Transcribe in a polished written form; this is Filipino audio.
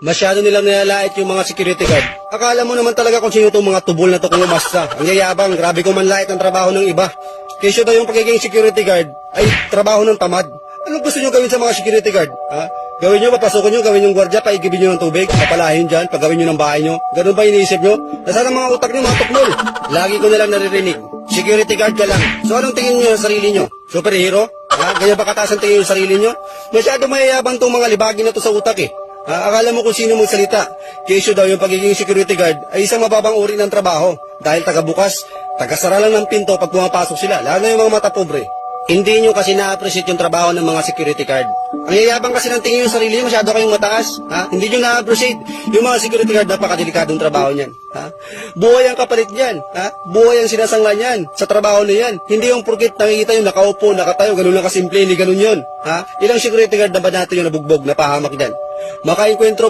Masyado nilang nilalait yung mga security guard. Akala mo naman talaga kung sino itong mga tubol na to kung umasta. Ang yayabang, grabe kung manlait ang trabaho ng iba. Kesyo daw yung pagiging security guard ay trabaho ng tamad. Anong gusto nyo gawin sa mga security guard? Ha? Gawin nyo, papasukin nyo, gawin yung gwardiya, paigibin nyo ng tubig, papalahin dyan, pagawin nyo ng bahay nyo. Ganun ba iniisip nyo? Nasaan ang mga utak nyo, mga tukmol? Lagi ko nalang naririnig. Security guard ka lang. So anong tingin nyo sa sarili nyo? Superhero? Ha? Ganyan ba kataas ang tingin nyo sa sarili nyo? Masyado mayayabang tong mga libagi na to sa utak eh. Akala mo kung sino magsalita. Kesyo daw yung pagiging security guard ay isang mababang uri ng trabaho. Dahil taga-bukas, taga-sara lang ng pinto pag pumapasok sila, lalo na yung mga mata pobre. Hindi nyo kasi na-appreciate yung trabaho ng mga security guard. Ang yayabang kasi ng tingin yung sarili nyo, masyado kayong mataas. Hindi nyo na-appreciate yung mga security guard, napakadelikadong trabaho niyan. Buhay ang kapalit niyan. Buhay ang sinasangla niyan sa trabaho na yan. Hindi yung porkit nakikita yung nakaupo, nakatayo, ganun lang kasimple, hindi ganun yun. Ilang security guard na ba natin yung nabugbog, napahamak dyan? Makainkwentro